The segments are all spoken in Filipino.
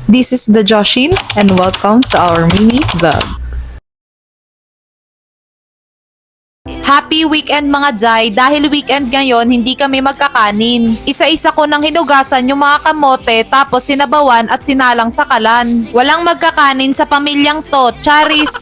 This is the Joshin and welcome to our mini vlog. Happy weekend mga Jai! Dahil weekend ngayon, hindi kami magkakanin. Isa-isa ko nang hinugasan yung mga kamote tapos sinabawan at sinalang sa kalan. Walang magkakanin sa pamilyang to, charis!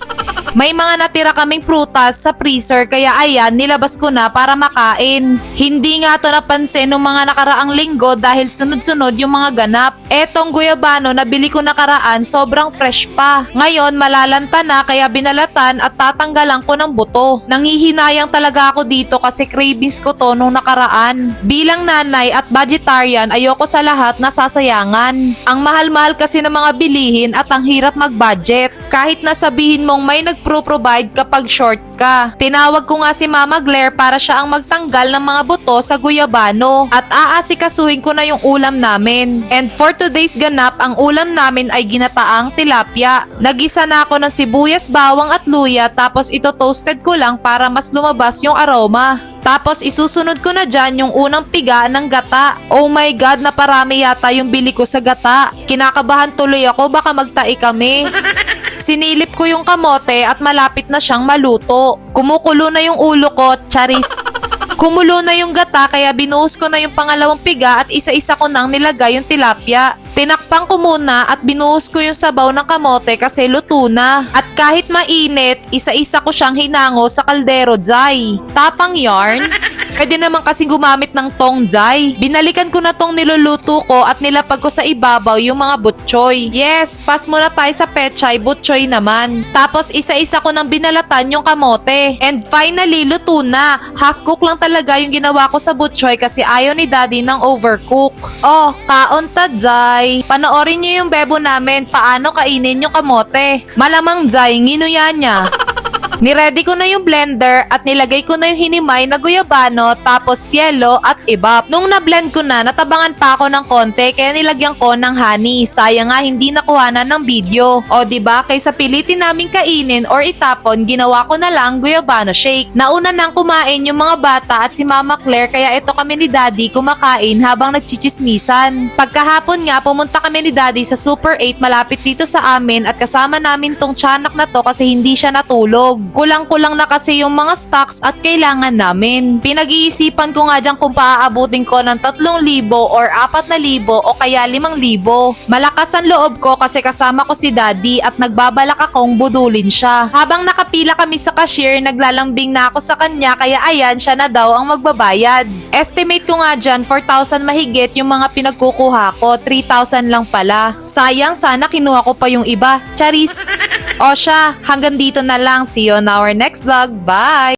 May mga natira kaming prutas sa freezer kaya ayan, nilabas ko na para makain. Hindi nga to napansin nung mga nakaraang linggo dahil sunod-sunod yung mga ganap. Etong guyabano na bili ko nakaraan, sobrang fresh pa. Ngayon, malalanta na kaya binalatan at tatanggalan ko ng buto. Nanghihinayang talaga ako dito kasi cravings ko to nung nakaraan. Bilang nanay at vegetarian, ayoko sa lahat na sasayangan. Ang mahal-mahal kasi ng mga bilihin at ang hirap mag-budget. Kahit nasabihin mong may nagpro-provide kapag short ka. Tinawag ko nga si Mama Claire para siya ang magtanggal ng mga buto sa guyabano at aasikasuhin ko na yung ulam namin. And for today's ganap, ang ulam namin ay ginataang tilapia. Nagisa na ako ng sibuyas, bawang at luya tapos ito toasted ko lang para mas lumabas yung aroma. Tapos isusunod ko na dyan yung unang piga ng gata. Oh my God, naparami yata yung bili ko sa gata. Kinakabahan tuloy ako, baka magtai kami. Sinilip ko yung kamote at malapit na siyang maluto. Kumukulo na yung ulo ko, charis. Kumulo na yung gata kaya binuhos ko na yung pangalawang piga at isa-isa ko nang nilagay yung tilapia. Tinakpan ko muna at binuhos ko yung sabaw ng kamote kasi luto na. At kahit mainit, isa-isa ko siyang hinango sa kaldero, Jai. Tapang yarn. Pwede naman kasing gumamit ng tong, Jai. Binalikan ko na tong niluluto ko at nilapag ko sa ibabaw yung mga butchoy. Yes, pass muna tayo sa pechay, butchoy naman. Tapos isa-isa ko nang binalatan yung kamote. And finally, luto na. Half cook lang talaga yung ginawa ko sa butchoy kasi ayaw ni daddy ng overcook. Oh, kaon ta, Jai. Panoorin niyo yung bebo namin paano kainin yung kamote. Malamang, Jai, nginuya niya. Niready ko na yung blender at nilagay ko na yung hinimay na guyabano tapos yelo at ibap. Nung na-blend ko na, natabangan pa ako ng konti kaya nilagyan ko ng honey. Sayang nga hindi nakuhanan ng video. O diba, kaysa pilitin namin kainin or itapon, ginawa ko na lang guyabano shake. Nauna nang kumain yung mga bata at si Mama Claire kaya ito kami ni Daddy kumakain habang nagchichismisan. Pagkahapon nga, pumunta kami ni Daddy sa Super 8 malapit dito sa amin at kasama namin tong tiyanak na to kasi hindi siya natulog. Kulang-kulang na kasi yung mga stocks at kailangan namin. Pinag-iisipan ko nga dyan kung paaabutin ko ng 3,000 or 4,000 o kaya 5,000. Malakas ang loob ko kasi kasama ko si Daddy at nagbabalak akong budulin siya. Habang nakapila kami sa cashier, naglalambing na ako sa kanya kaya ayan siya na daw ang magbabayad. Estimate ko nga dyan 4,000 mahigit yung mga pinagkukuha ko, 3,000 lang pala. Sayang, sana kinuha ko pa yung iba. Charis! O siya, hanggang dito na lang. See you on our next vlog. Bye!